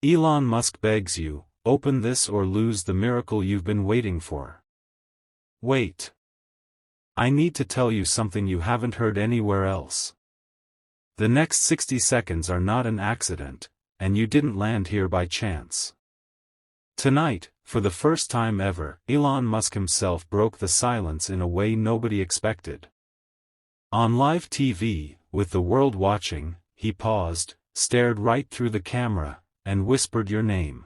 Elon Musk begs you, open this or lose the miracle you've been waiting for. Wait. I need to tell you something you haven't heard anywhere else. The next 60 seconds are not an accident, and you didn't land here by chance. Tonight, for the first time ever, Elon Musk himself broke the silence in a way nobody expected. On live TV, with the world watching, he paused, stared right through the camera, and whispered your name.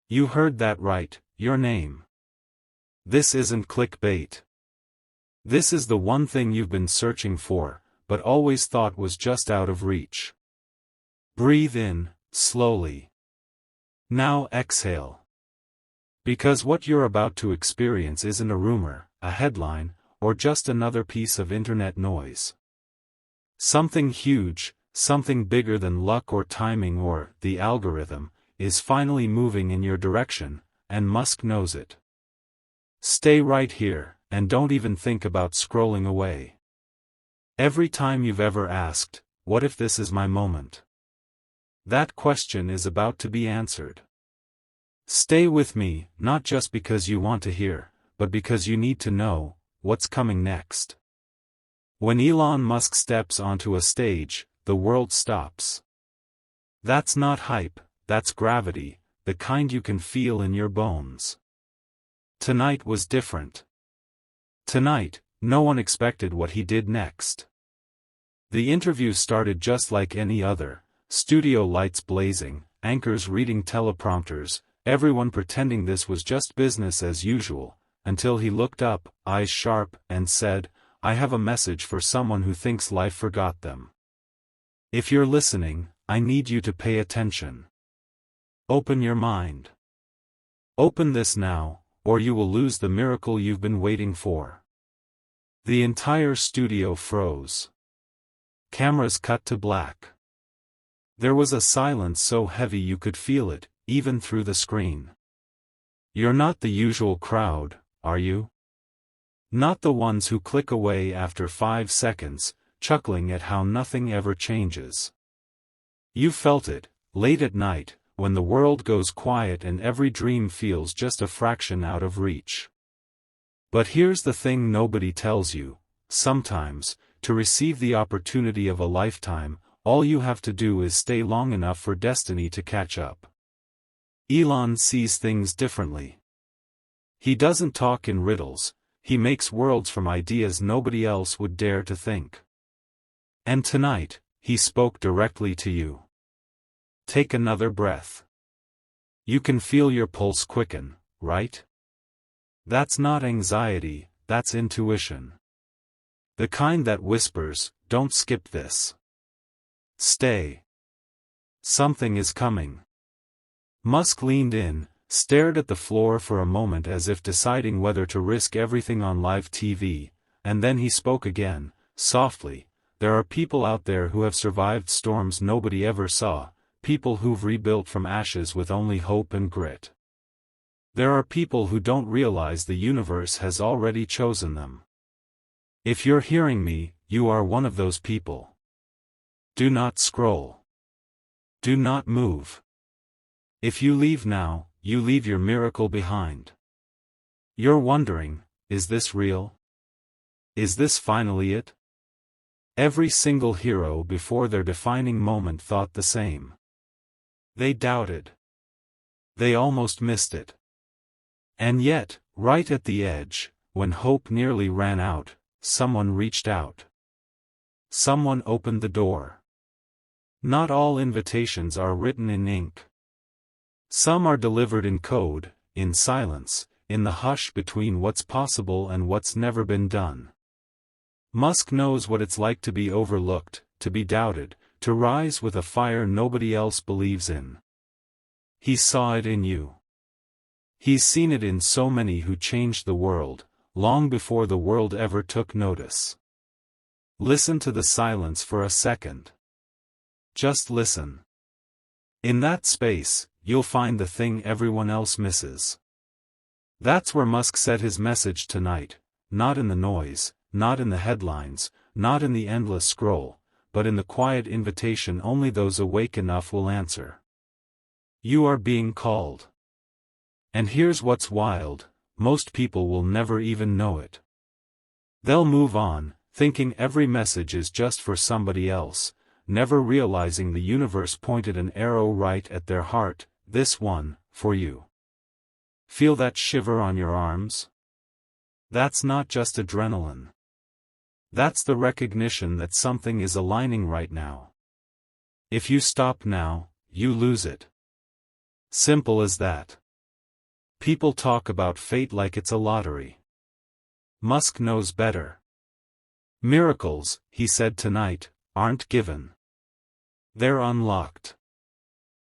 You heard that right, your name. This isn't clickbait. This is the one thing you've been searching for, but always thought was just out of reach. Breathe in, slowly. Now exhale. Because what you're about to experience isn't a rumor, a headline, or just another piece of internet noise. Something huge, something bigger than luck or timing or the algorithm, is finally moving in your direction, and Musk knows it. Stay right here, and don't even think about scrolling away. Every time you've ever asked, what if this is my moment? That question is about to be answered. Stay with me, not just because you want to hear, but because you need to know what's coming next. When Elon Musk steps onto a stage, the world stops. That's not hype, that's gravity, the kind you can feel in your bones. Tonight was different. Tonight, no one expected what he did next. The interview started just like any other, studio lights blazing, anchors reading teleprompters, everyone pretending this was just business as usual, until he looked up, eyes sharp, and said, I have a message for someone who thinks life forgot them. If you're listening, I need you to pay attention. Open your mind. Open this now, or you will lose the miracle you've been waiting for. The entire studio froze. Cameras cut to black. There was a silence so heavy you could feel it, even through the screen. You're not the usual crowd, are you? Not the ones who click away after 5 seconds, chuckling at how nothing ever changes. You felt it, late at night, when the world goes quiet and every dream feels just a fraction out of reach. But here's the thing nobody tells you, sometimes, to receive the opportunity of a lifetime, all you have to do is stay long enough for destiny to catch up. Elon sees things differently. He doesn't talk in riddles, he makes worlds from ideas nobody else would dare to think. And tonight, he spoke directly to you. Take another breath. You can feel your pulse quicken, right? That's not anxiety, that's intuition. The kind that whispers, don't skip this. Stay. Something is coming. Musk leaned in, stared at the floor for a moment as if deciding whether to risk everything on live TV, and then he spoke again, softly. There are people out there who have survived storms nobody ever saw, people who've rebuilt from ashes with only hope and grit. There are people who don't realize the universe has already chosen them. If you're hearing me, you are one of those people. Do not scroll. Do not move. If you leave now, you leave your miracle behind. You're wondering, is this real? Is this finally it? Every single hero before their defining moment thought the same. They doubted. They almost missed it. And yet, right at the edge, when hope nearly ran out, someone reached out. Someone opened the door. Not all invitations are written in ink. Some are delivered in code, in silence, in the hush between what's possible and what's never been done. Musk knows what it's like to be overlooked, to be doubted, to rise with a fire nobody else believes in. He saw it in you. He's seen it in so many who changed the world, long before the world ever took notice. Listen to the silence for a second. Just listen. In that space, you'll find the thing everyone else misses. That's where Musk said his message tonight, not in the noise, not in the headlines, not in the endless scroll, but in the quiet invitation only those awake enough will answer. You are being called. And here's what's wild, most people will never even know it. They'll move on, thinking every message is just for somebody else, never realizing the universe pointed an arrow right at their heart, this one, for you. Feel that shiver on your arms? That's not just adrenaline. That's the recognition that something is aligning right now. If you stop now, you lose it. Simple as that. People talk about fate like it's a lottery. Musk knows better. Miracles, he said tonight, aren't given. They're unlocked.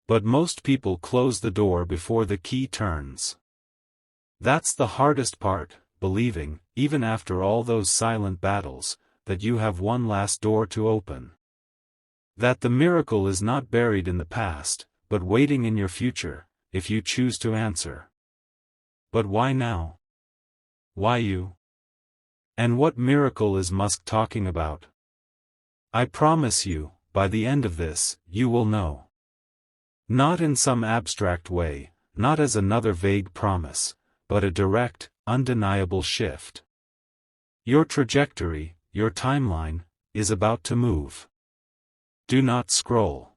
But most people close the door before the key turns. That's the hardest part, believing, even after all those silent battles, that you have one last door to open. That the miracle is not buried in the past, but waiting in your future, if you choose to answer. But why now? Why you? And what miracle is Musk talking about? I promise you, by the end of this, you will know. Not in some abstract way, not as another vague promise, but a direct, undeniable shift. Your trajectory, your timeline, is about to move. Do not scroll.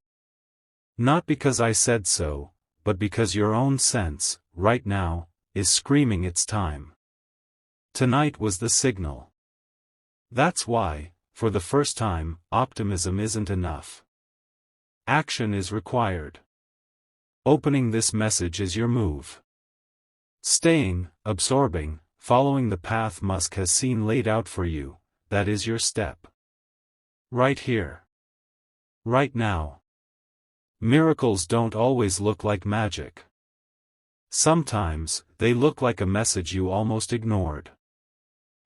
Not because I said so, but because your own sense, right now, is screaming it's time. Tonight was the signal. That's why, for the first time, optimism isn't enough. Action is required. Opening this message is your move. Staying, absorbing, following the path Musk has seen laid out for you, that is your step. Right here. Right now. Miracles don't always look like magic. Sometimes, they look like a message you almost ignored.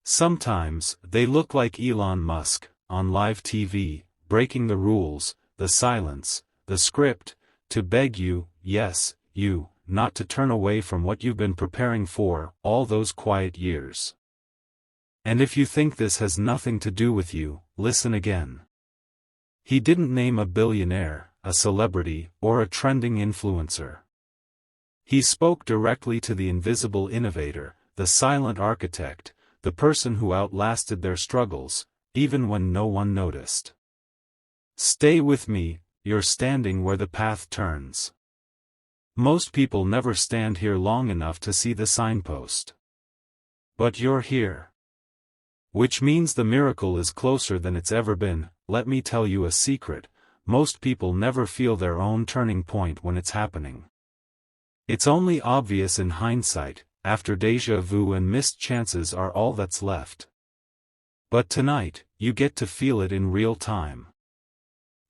Sometimes, they look like Elon Musk, on live TV, breaking the rules, the silence, the script, to beg you, yes, you, not to turn away from what you've been preparing for, all those quiet years. And if you think this has nothing to do with you, listen again. He didn't name a billionaire, a celebrity, or a trending influencer. He spoke directly to the invisible innovator, the silent architect, the person who outlasted their struggles, even when no one noticed. Stay with me, you're standing where the path turns. Most people never stand here long enough to see the signpost. But you're here. Which means the miracle is closer than it's ever been. Let me tell you a secret, most people never feel their own turning point when it's happening. It's only obvious in hindsight, after déjà vu and missed chances are all that's left. But tonight, you get to feel it in real time.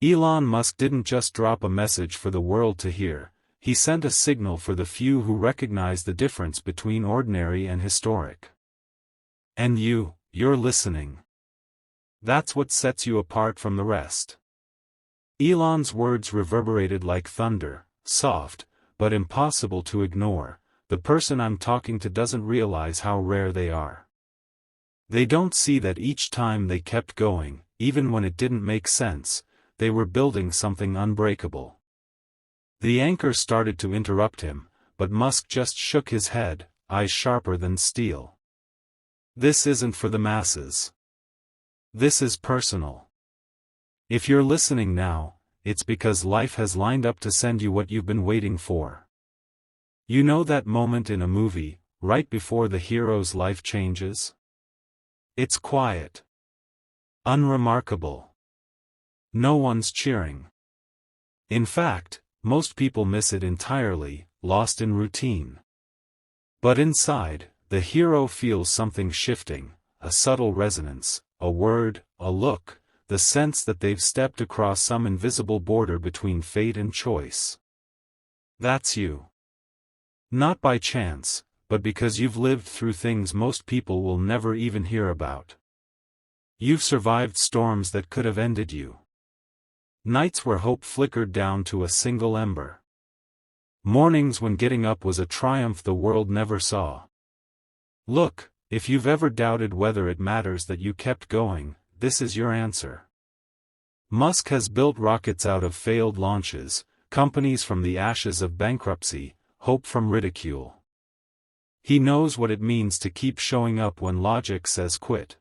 Elon Musk didn't just drop a message for the world to hear, he sent a signal for the few who recognize the difference between ordinary and historic. And you're listening. That's what sets you apart from the rest. Elon's words reverberated like thunder, soft, but impossible to ignore. The person I'm talking to doesn't realize how rare they are. They don't see that each time they kept going, even when it didn't make sense, they were building something unbreakable. The anchor started to interrupt him, but Musk just shook his head, eyes sharper than steel. This isn't for the masses. This is personal. If you're listening now, it's because life has lined up to send you what you've been waiting for. You know that moment in a movie, right before the hero's life changes? It's quiet. Unremarkable. No one's cheering. In fact, most people miss it entirely, lost in routine. But inside, the hero feels something shifting, a subtle resonance, a word, a look, the sense that they've stepped across some invisible border between fate and choice. That's you. Not by chance, but because you've lived through things most people will never even hear about. You've survived storms that could have ended you. Nights where hope flickered down to a single ember. Mornings when getting up was a triumph the world never saw. Look, if you've ever doubted whether it matters that you kept going, this is your answer. Musk has built rockets out of failed launches, companies from the ashes of bankruptcy, hope from ridicule. He knows what it means to keep showing up when logic says quit.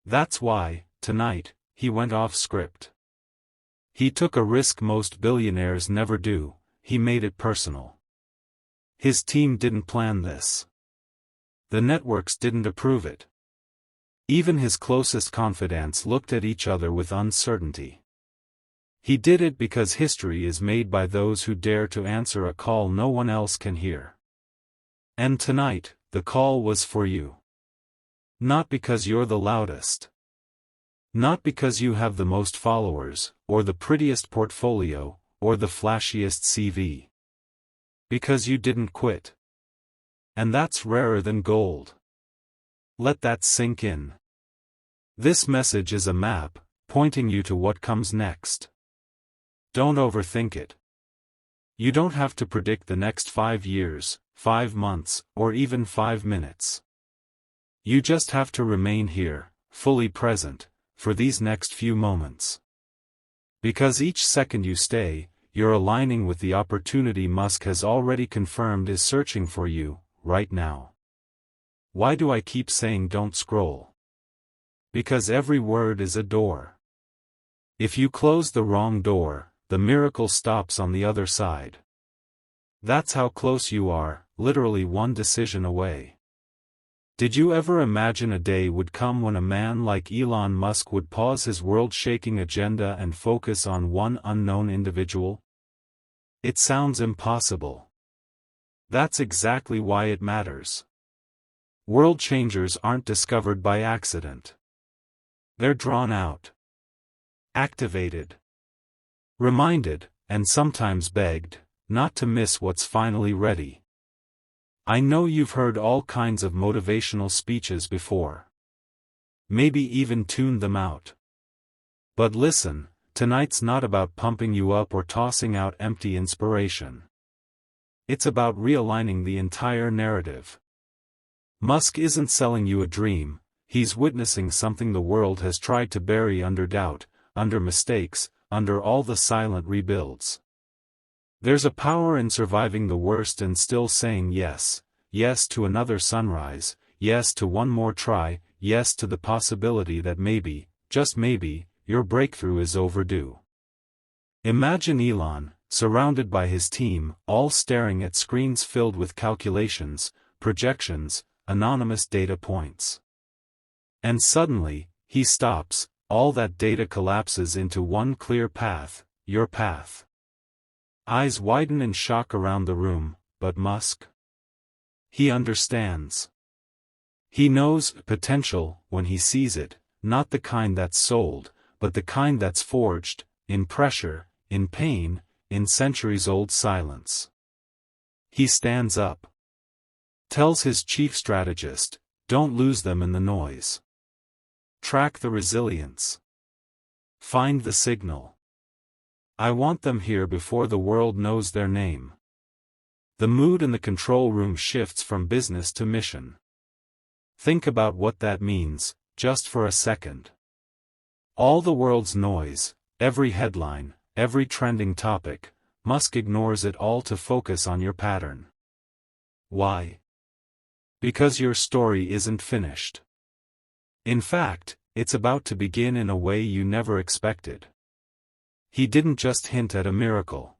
That's why, tonight, he went off script. He took a risk most billionaires never do. He made it personal. His team didn't plan this. The networks didn't approve it. Even his closest confidants looked at each other with uncertainty. He did it because history is made by those who dare to answer a call no one else can hear. And tonight, the call was for you. Not because you're the loudest. Not because you have the most followers, or the prettiest portfolio, or the flashiest CV. Because you didn't quit. And that's rarer than gold. Let that sink in. This message is a map, pointing you to what comes next. Don't overthink it. You don't have to predict the next 5 years, 5 months, or even 5 minutes. You just have to remain here, fully present, for these next few moments. Because each second you stay, you're aligning with the opportunity Musk has already confirmed is searching for you, right now. Why do I keep saying don't scroll? Because every word is a door. If you close the wrong door, the miracle stops on the other side. That's how close you are, literally one decision away. Did you ever imagine a day would come when a man like Elon Musk would pause his world-shaking agenda and focus on one unknown individual? It sounds impossible. That's exactly why it matters. World changers aren't discovered by accident. They're drawn out, activated, reminded, and sometimes begged, not to miss what's finally ready. I know you've heard all kinds of motivational speeches before. Maybe even tuned them out. But listen, tonight's not about pumping you up or tossing out empty inspiration. It's about realigning the entire narrative. Musk isn't selling you a dream, he's witnessing something the world has tried to bury under doubt, under mistakes, under all the silent rebuilds. There's a power in surviving the worst and still saying yes, yes to another sunrise, yes to one more try, yes to the possibility that maybe, just maybe, your breakthrough is overdue. Imagine Elon, surrounded by his team, all staring at screens filled with calculations, projections, anonymous data points. And suddenly, he stops, all that data collapses into one clear path, your path. Eyes widen in shock around the room, but Musk? He understands. He knows potential when he sees it, not the kind that's sold, but the kind that's forged, in pressure, in pain, in centuries-old silence. He stands up. Tells his chief strategist, don't lose them in the noise. Track the resilience. Find the signal. I want them here before the world knows their name. The mood in the control room shifts from business to mission. Think about what that means, just for a second. All the world's noise, every headline, every trending topic, Musk ignores it all to focus on your pattern. Why? Because your story isn't finished. In fact, it's about to begin in a way you never expected. He didn't just hint at a miracle.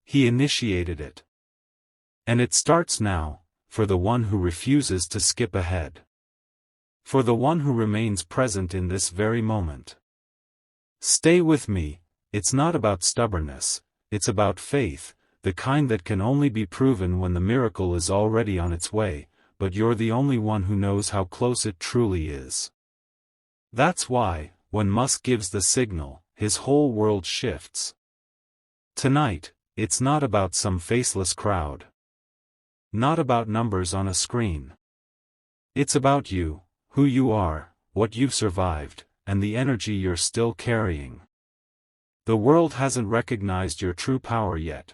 He initiated it. And it starts now, for the one who refuses to skip ahead. For the one who remains present in this very moment. Stay with me, it's not about stubbornness, it's about faith, the kind that can only be proven when the miracle is already on its way, but you're the only one who knows how close it truly is. That's why, when Musk gives the signal, his whole world shifts. Tonight, it's not about some faceless crowd. Not about numbers on a screen. It's about you, who you are, what you've survived, and the energy you're still carrying. The world hasn't recognized your true power yet.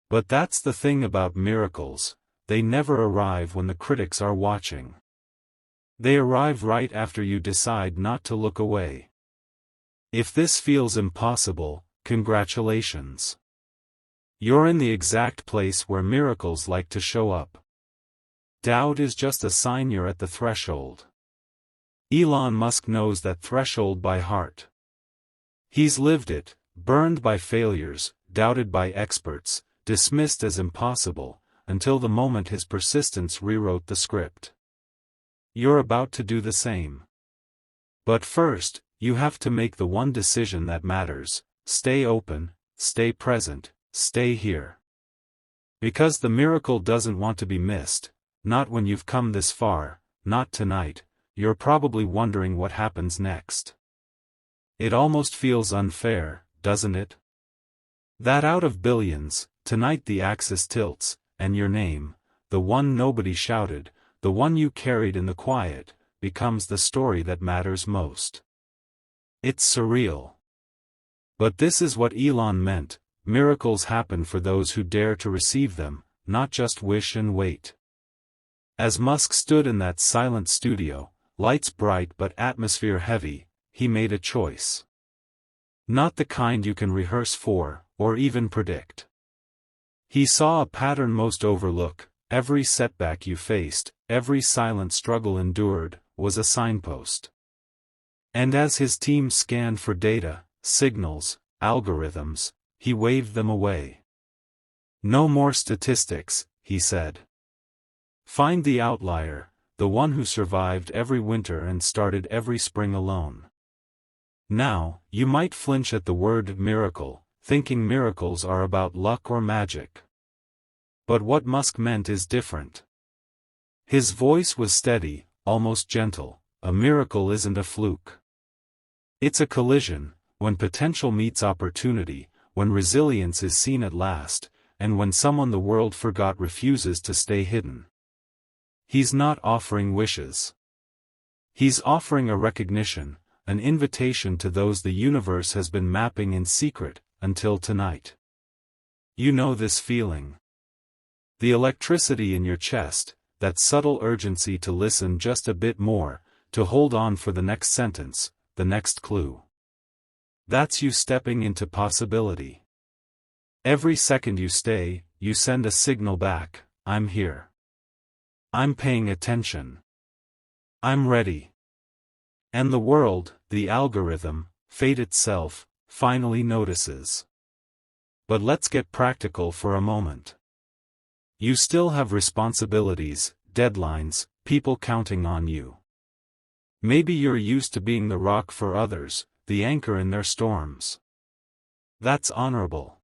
But that's the thing about miracles, they never arrive when the critics are watching. They arrive right after you decide not to look away. If this feels impossible, congratulations. You're in the exact place where miracles like to show up. Doubt is just a sign you're at the threshold. Elon Musk knows that threshold by heart. He's lived it, burned by failures, doubted by experts, dismissed as impossible, until the moment his persistence rewrote the script. You're about to do the same. But first, you have to make the one decision that matters: stay open, stay present, stay here. Because the miracle doesn't want to be missed, not when you've come this far, not tonight. You're probably wondering what happens next. It almost feels unfair, doesn't it? That out of billions, tonight the axis tilts, and your name, the one nobody shouted, the one you carried in the quiet, becomes the story that matters most. It's surreal. But this is what Elon meant: miracles happen for those who dare to receive them, not just wish and wait. As Musk stood in that silent studio, lights bright but atmosphere heavy, he made a choice. Not the kind you can rehearse for, or even predict. He saw a pattern most overlook: every setback you faced, every silent struggle endured, was a signpost. And as his team scanned for data, signals, algorithms, he waved them away. No more statistics, he said. Find the outlier, the one who survived every winter and started every spring alone. Now, you might flinch at the word miracle, thinking miracles are about luck or magic. But what Musk meant is different. His voice was steady, almost gentle. A miracle isn't a fluke. It's a collision, when potential meets opportunity, when resilience is seen at last, and when someone the world forgot refuses to stay hidden. He's not offering wishes. He's offering a recognition, an invitation to those the universe has been mapping in secret, until tonight. You know this feeling. The electricity in your chest, that subtle urgency to listen just a bit more, to hold on for the next sentence, the next clue. That's you stepping into possibility. Every second you stay, you send a signal back: I'm here. I'm paying attention. I'm ready. And the world, the algorithm, fate itself, finally notices. But let's get practical for a moment. You still have responsibilities, deadlines, people counting on you. Maybe you're used to being the rock for others, the anchor in their storms. That's honorable.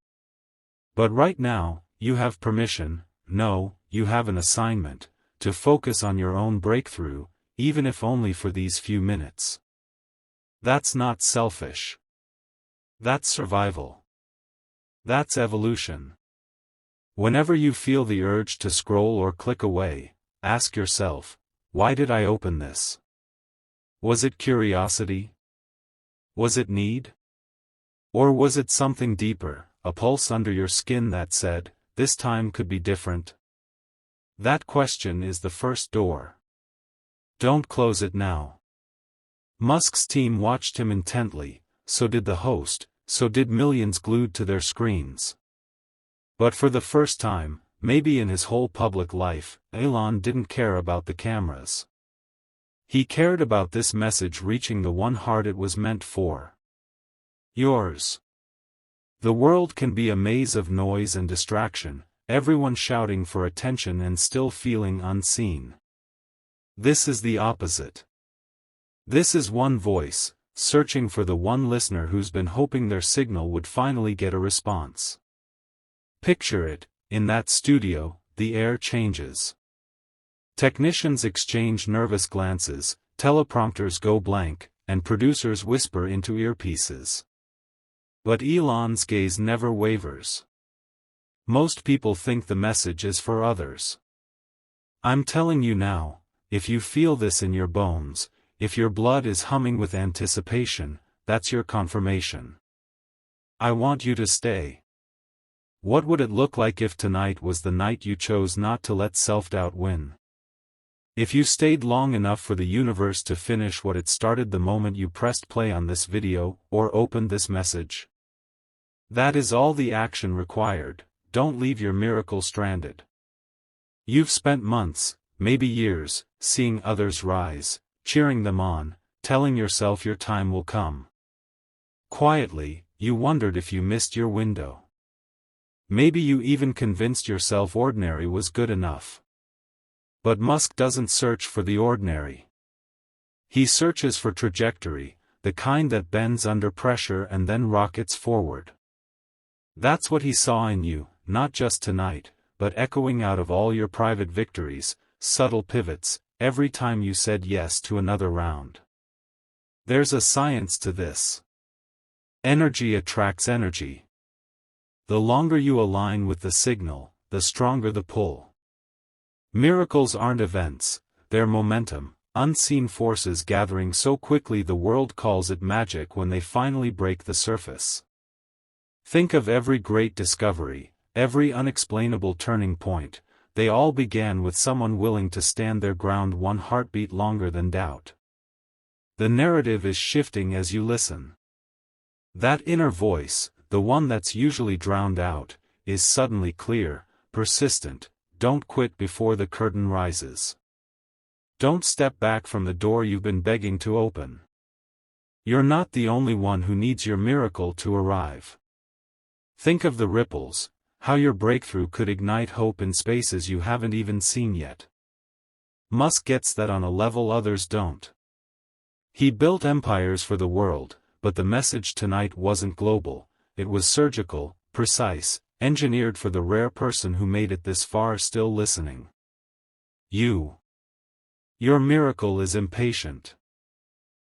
But right now, you have permission, no, you have an assignment, to focus on your own breakthrough, even if only for these few minutes. That's not selfish. That's survival. That's evolution. Whenever you feel the urge to scroll or click away, ask yourself, why did I open this? Was it curiosity? Was it need? Or was it something deeper, a pulse under your skin that said, this time could be different? That question is the first door. Don't close it now. Musk's team watched him intently, so did the host, so did millions glued to their screens. But for the first time, maybe in his whole public life, Elon didn't care about the cameras. He cared about this message reaching the one heart it was meant for. Yours. The world can be a maze of noise and distraction, everyone shouting for attention and still feeling unseen. This is the opposite. This is one voice, searching for the one listener who's been hoping their signal would finally get a response. Picture it, in that studio, the air changes. Technicians exchange nervous glances, teleprompters go blank, and producers whisper into earpieces. But Elon's gaze never wavers. Most people think the message is for others. I'm telling you now, if you feel this in your bones, if your blood is humming with anticipation, that's your confirmation. I want you to stay. What would it look like if tonight was the night you chose not to let self-doubt win? If you stayed long enough for the universe to finish what it started the moment you pressed play on this video, or opened this message? That is all the action required. Don't leave your miracle stranded. You've spent months, maybe years, seeing others rise, cheering them on, telling yourself your time will come. Quietly, you wondered if you missed your window. Maybe you even convinced yourself ordinary was good enough. But Musk doesn't search for the ordinary. He searches for trajectory, the kind that bends under pressure and then rockets forward. That's what he saw in you, not just tonight, but echoing out of all your private victories, subtle pivots, every time you said yes to another round. There's a science to this. Energy attracts energy. The longer you align with the signal, the stronger the pull. Miracles aren't events, they're momentum, unseen forces gathering so quickly the world calls it magic when they finally break the surface. Think of every great discovery, every unexplainable turning point, they all began with someone willing to stand their ground one heartbeat longer than doubt. The narrative is shifting as you listen. That inner voice, the one that's usually drowned out, is suddenly clear, persistent. Don't quit before the curtain rises. Don't step back from the door you've been begging to open. You're not the only one who needs your miracle to arrive. Think of the ripples, how your breakthrough could ignite hope in spaces you haven't even seen yet. Musk gets that on a level others don't. He built empires for the world, but the message tonight wasn't global, it was surgical, precise, engineered for the rare person who made it this far still listening. You. Your miracle is impatient.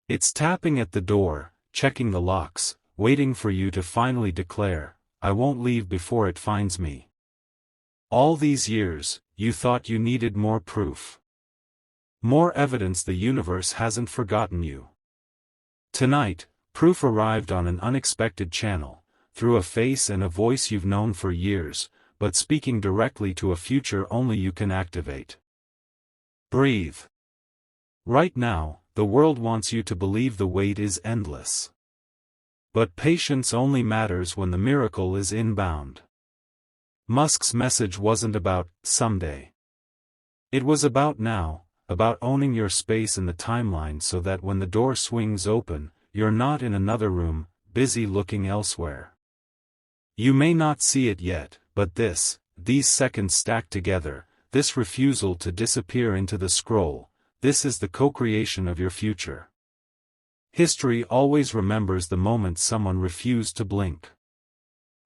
It's tapping at the door, checking the locks, waiting for you to finally declare, I won't leave before it finds me. All these years, you thought you needed more proof. More evidence the universe hasn't forgotten you. Tonight, proof arrived on an unexpected channel, through a face and a voice you've known for years, but speaking directly to a future only you can activate. Breathe. Right now, the world wants you to believe the wait is endless. But patience only matters when the miracle is inbound. Musk's message wasn't about someday. It was about now, about owning your space in the timeline so that when the door swings open, you're not in another room, busy looking elsewhere. You may not see it yet, but these seconds stacked together, this refusal to disappear into the scroll, this is the co-creation of your future. History always remembers the moment someone refused to blink.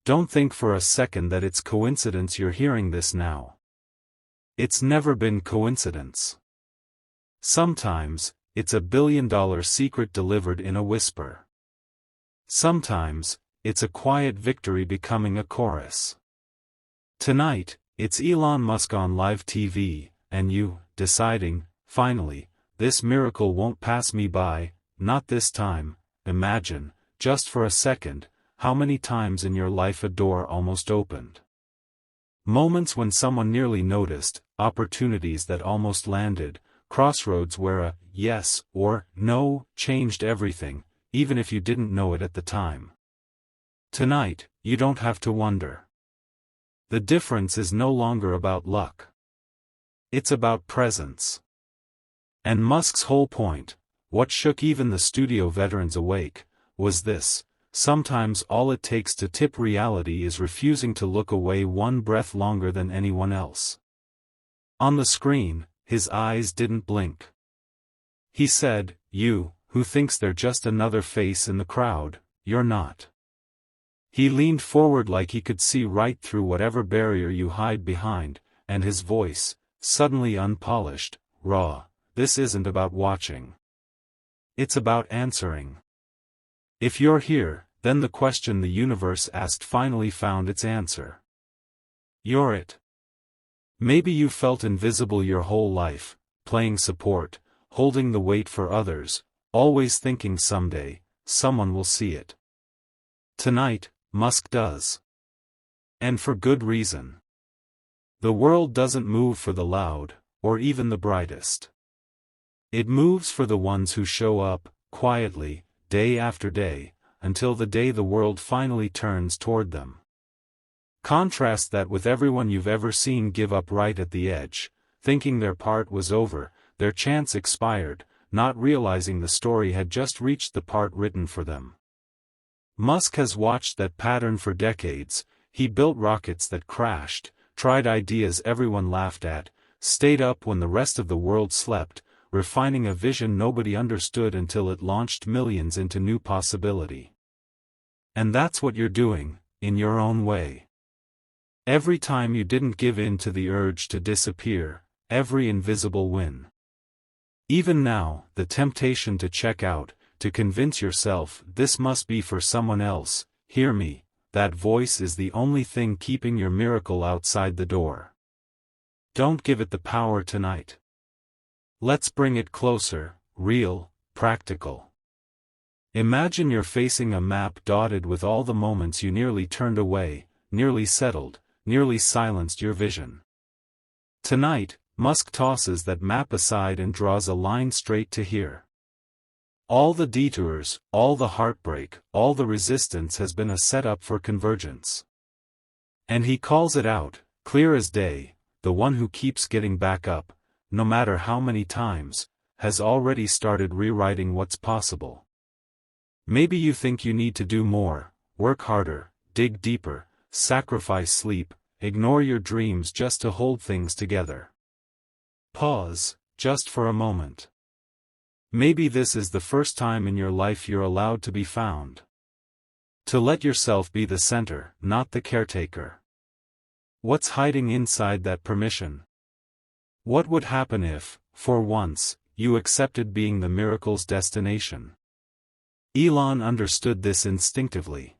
Don't think for a second that it's coincidence you're hearing this now. It's never been coincidence. Sometimes, it's $1 billion secret delivered in a whisper. Sometimes, it's a quiet victory becoming a chorus. Tonight, it's Elon Musk on live TV, and you, deciding, finally, this miracle won't pass me by, not this time. Imagine, just for a second, how many times in your life a door almost opened. Moments when someone nearly noticed, opportunities that almost landed, crossroads where a yes or no changed everything, even if you didn't know it at the time. Tonight, you don't have to wonder. The difference is no longer about luck. It's about presence. And Musk's whole point, what shook even the studio veterans awake, was this: sometimes all it takes to tip reality is refusing to look away one breath longer than anyone else. On the screen, his eyes didn't blink. He said, you, who thinks they're just another face in the crowd, you're not. He leaned forward like he could see right through whatever barrier you hide behind, and his voice, suddenly unpolished, raw, this isn't about watching. It's about answering. If you're here, then the question the universe asked finally found its answer. You're it. Maybe you felt invisible your whole life, playing support, holding the weight for others, always thinking someday, someone will see it. Tonight, Musk does. And for good reason. The world doesn't move for the loud, or even the brightest. It moves for the ones who show up, quietly, day after day, until the day the world finally turns toward them. Contrast that with everyone you've ever seen give up right at the edge, thinking their part was over, their chance expired, not realizing the story had just reached the part written for them. Musk has watched that pattern for decades. He built rockets that crashed, tried ideas everyone laughed at, stayed up when the rest of the world slept, refining a vision nobody understood until it launched millions into new possibility. And that's what you're doing, in your own way. Every time you didn't give in to the urge to disappear, every invisible win. Even now, the temptation to check out, to convince yourself this must be for someone else, hear me, that voice is the only thing keeping your miracle outside the door. Don't give it the power tonight. Let's bring it closer, real, practical. Imagine you're facing a map dotted with all the moments you nearly turned away, nearly settled, nearly silenced your vision. Tonight, Musk tosses that map aside and draws a line straight to here. All the detours, all the heartbreak, all the resistance has been a setup for convergence. And he calls it out, clear as day, the one who keeps getting back up, no matter how many times, has already started rewriting what's possible. Maybe you think you need to do more, work harder, dig deeper, sacrifice sleep, ignore your dreams just to hold things together. Pause, just for a moment. Maybe this is the first time in your life you're allowed to be found. To let yourself be the center, not the caretaker. What's hiding inside that permission? What would happen if, for once, you accepted being the miracle's destination? Elon understood this instinctively.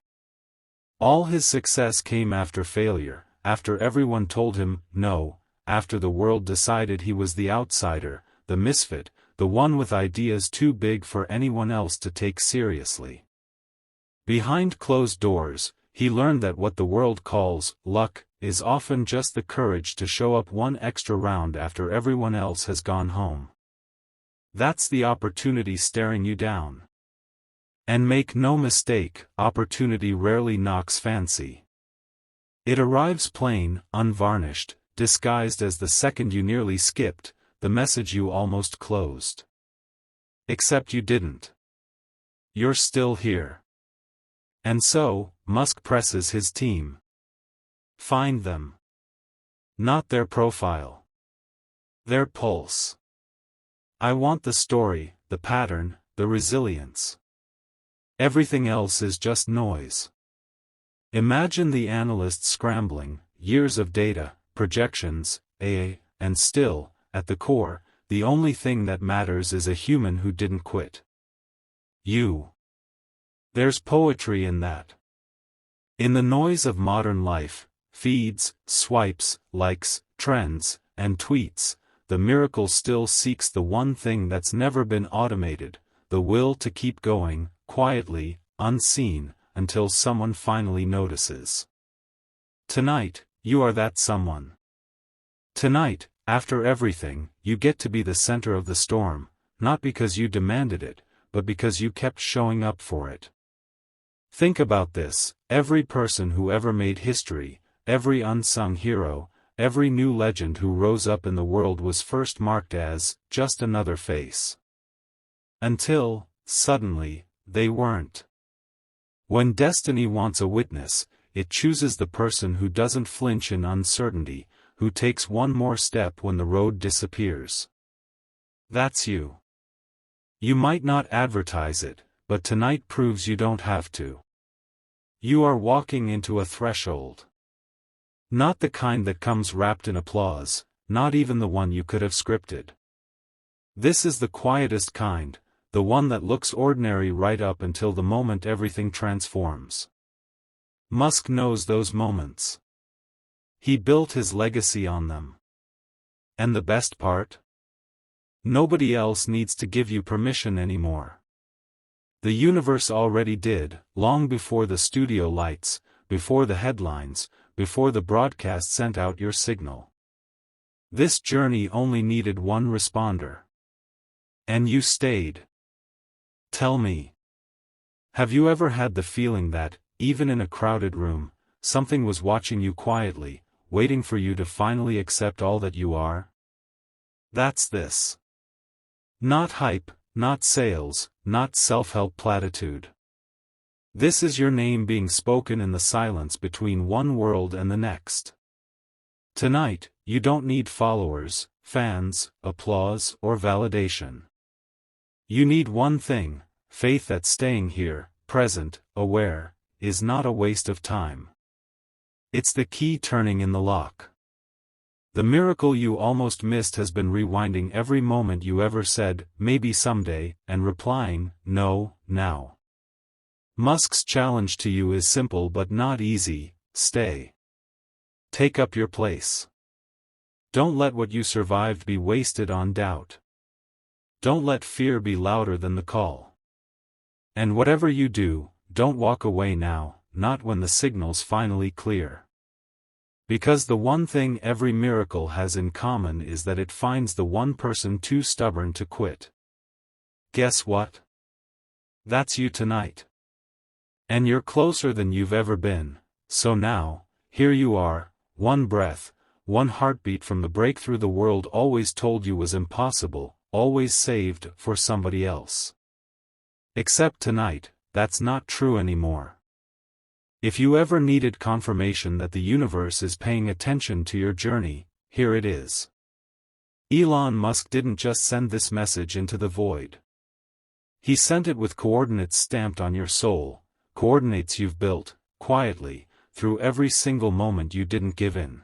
All his success came after failure, after everyone told him no, after the world decided he was the outsider, the misfit, the one with ideas too big for anyone else to take seriously. Behind closed doors, he learned that what the world calls luck is often just the courage to show up one extra round after everyone else has gone home. That's the opportunity staring you down. And make no mistake, opportunity rarely knocks fancy. It arrives plain, unvarnished, disguised as the second you nearly skipped, the message you almost closed. Except you didn't. You're still here. And so, Musk presses his team. Find them. Not their profile. Their pulse. I want the story, the pattern, the resilience. Everything else is just noise. Imagine the analysts scrambling, years of data, projections, and still, at the core, the only thing that matters is a human who didn't quit. You. There's poetry in that. In the noise of modern life, feeds, swipes, likes, trends, and tweets, the miracle still seeks the one thing that's never been automated, the will to keep going, quietly, unseen, until someone finally notices. Tonight, you are that someone. Tonight, after everything, you get to be the center of the storm, not because you demanded it, but because you kept showing up for it. Think about this, every person who ever made history, every unsung hero, every new legend who rose up in the world was first marked as, just another face. Until, suddenly, they weren't. When destiny wants a witness, it chooses the person who doesn't flinch in uncertainty, who takes one more step when the road disappears. That's you. You might not advertise it, but tonight proves you don't have to. You are walking into a threshold. Not the kind that comes wrapped in applause, not even the one you could have scripted. This is the quietest kind, the one that looks ordinary right up until the moment everything transforms. Musk knows those moments. He built his legacy on them. And the best part? Nobody else needs to give you permission anymore. The universe already did, long before the studio lights, before the headlines, before the broadcast sent out your signal. This journey only needed one responder. And you stayed. Tell me. Have you ever had the feeling that, even in a crowded room, something was watching you quietly, waiting for you to finally accept all that you are? That's this. Not hype, not sales, not self-help platitude. This is your name being spoken in the silence between one world and the next. Tonight, you don't need followers, fans, applause, or validation. You need one thing: faith that staying here, present, aware, is not a waste of time. It's the key turning in the lock. The miracle you almost missed has been rewinding every moment you ever said, maybe someday, and replying, no, now. Musk's challenge to you is simple but not easy: stay. Take up your place. Don't let what you survived be wasted on doubt. Don't let fear be louder than the call. And whatever you do, don't walk away now, not when the signal's finally clear. Because the one thing every miracle has in common is that it finds the one person too stubborn to quit. Guess what? That's you tonight. And you're closer than you've ever been, so now, here you are, one breath, one heartbeat from the breakthrough the world always told you was impossible, always saved for somebody else. Except tonight, that's not true anymore. If you ever needed confirmation that the universe is paying attention to your journey, here it is. Elon Musk didn't just send this message into the void. He sent it with coordinates stamped on your soul, coordinates you've built, quietly, through every single moment you didn't give in.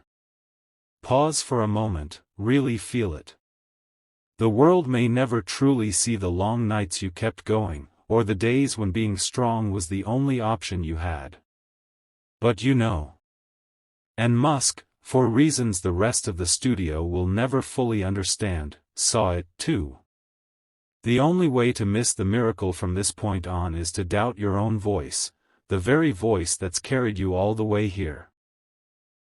Pause for a moment, really feel it. The world may never truly see the long nights you kept going, or the days when being strong was the only option you had. But you know. And Musk, for reasons the rest of the studio will never fully understand, saw it too. The only way to miss the miracle from this point on is to doubt your own voice, the very voice that's carried you all the way here.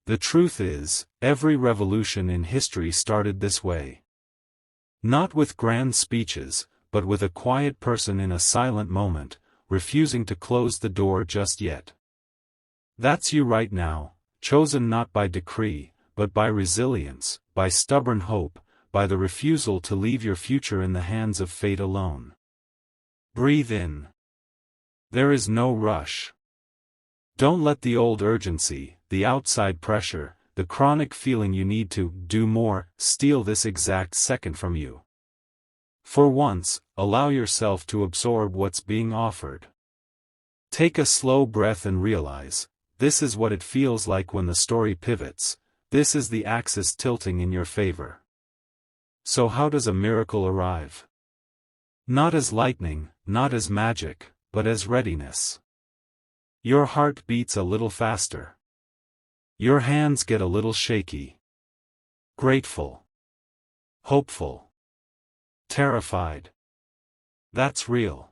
The truth is, every revolution in history started this way. Not with grand speeches, but with a quiet person in a silent moment, refusing to close the door just yet. That's you right now, chosen not by decree, but by resilience, by stubborn hope, by the refusal to leave your future in the hands of fate alone. Breathe in. There is no rush. Don't let the old urgency, the outside pressure, the chronic feeling you need to do more, steal this exact second from you. For once, allow yourself to absorb what's being offered. Take a slow breath and realize, this is what it feels like when the story pivots, this is the axis tilting in your favor. So how does a miracle arrive? Not as lightning, not as magic, but as readiness. Your heart beats a little faster. Your hands get a little shaky. Grateful. Hopeful. Terrified. That's real.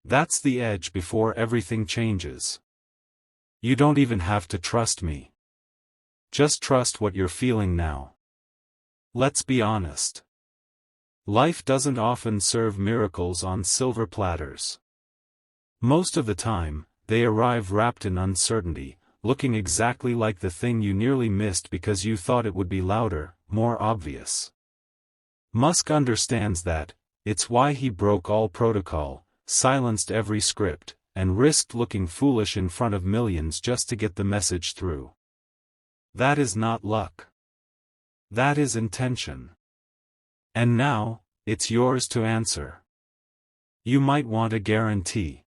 That's the edge before everything changes. You don't even have to trust me. Just trust what you're feeling now. Let's be honest. Life doesn't often serve miracles on silver platters. Most of the time, they arrive wrapped in uncertainty, looking exactly like the thing you nearly missed because you thought it would be louder, more obvious. Musk understands that. It's why he broke all protocol, silenced every script, and risked looking foolish in front of millions just to get the message through. That is not luck. That is intention. And now, it's yours to answer. You might want a guarantee.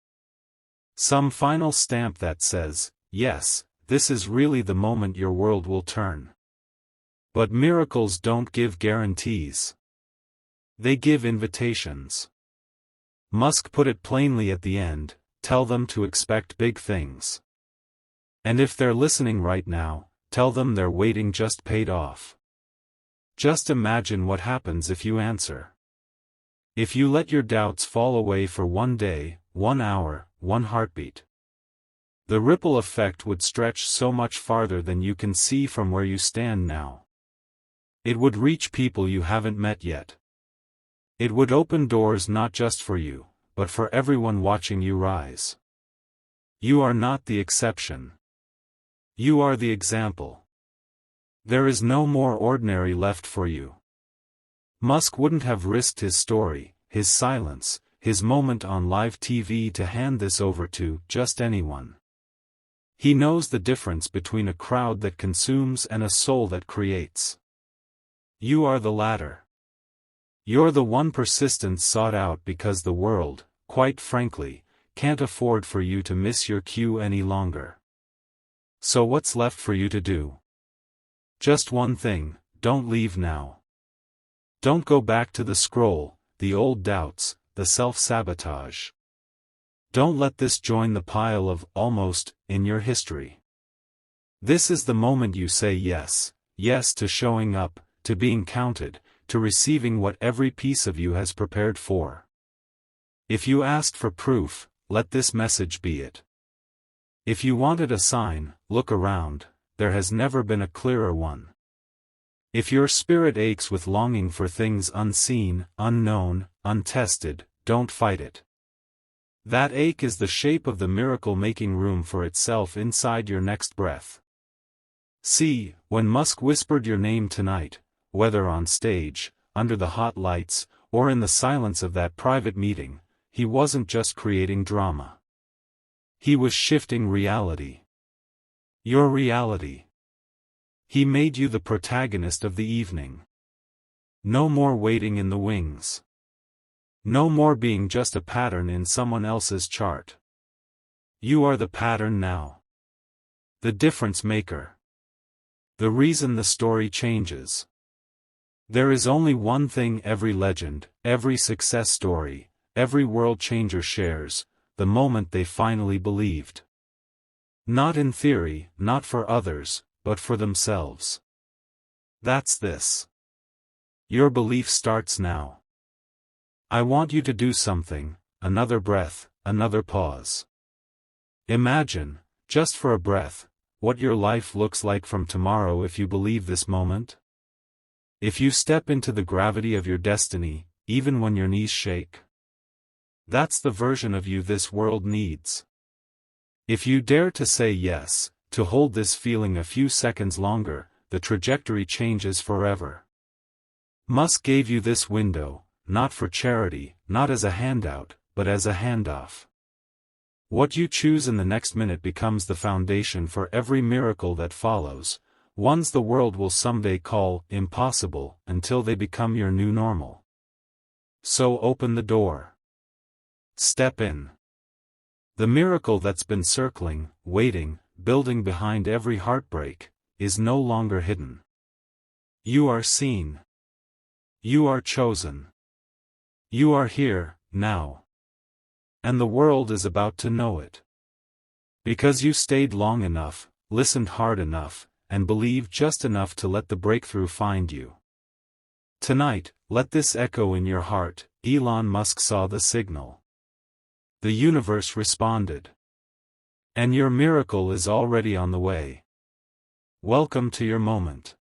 Some final stamp that says, yes, this is really the moment your world will turn. But miracles don't give guarantees. They give invitations. Musk put it plainly at the end, tell them to expect big things. And if they're listening right now, tell them their waiting just paid off. Just imagine what happens if you answer. If you let your doubts fall away for one day, 1 hour, 1 heartbeat. The ripple effect would stretch so much farther than you can see from where you stand now. It would reach people you haven't met yet. It would open doors not just for you, but for everyone watching you rise. You are not the exception. You are the example. There is no more ordinary left for you. Musk wouldn't have risked his story, his silence, his moment on live TV to hand this over to just anyone. He knows the difference between a crowd that consumes and a soul that creates. You are the latter. You're the one persistence sought out because the world, quite frankly, can't afford for you to miss your cue any longer. So what's left for you to do? Just one thing: don't leave now. Don't go back to the scroll, the old doubts, the self-sabotage. Don't let this join the pile of almost in your history. This is the moment you say yes, yes to showing up, to being counted, to receiving what every piece of you has prepared for. If you asked for proof, let this message be it. If you wanted a sign, look around, there has never been a clearer one. If your spirit aches with longing for things unseen, unknown, untested, don't fight it. That ache is the shape of the miracle making room for itself inside your next breath. See, when Musk whispered your name tonight, whether on stage, under the hot lights, or in the silence of that private meeting, he wasn't just creating drama. He was shifting reality. Your reality. He made you the protagonist of the evening. No more waiting in the wings. No more being just a pattern in someone else's chart. You are the pattern now. The difference maker. The reason the story changes. There is only one thing every legend, every success story, every world changer shares: the moment they finally believed. Not in theory, not for others, but for themselves. That's this. Your belief starts now. I want you to do something: another breath, another pause. Imagine, just for a breath, what your life looks like from tomorrow if you believe this moment. If you step into the gravity of your destiny, even when your knees shake. That's the version of you this world needs. If you dare to say yes, to hold this feeling a few seconds longer, the trajectory changes forever. Musk gave you this window, not for charity, not as a handout, but as a handoff. What you choose in the next minute becomes the foundation for every miracle that follows, ones the world will someday call impossible, until they become your new normal. So open the door. Step in. The miracle that's been circling, waiting, building behind every heartbreak, is no longer hidden. You are seen. You are chosen. You are here, now. And the world is about to know it. Because you stayed long enough, listened hard enough, and believed just enough to let the breakthrough find you. Tonight, let this echo in your heart: Elon Musk saw the signal. The universe responded. And your miracle is already on the way. Welcome to your moment.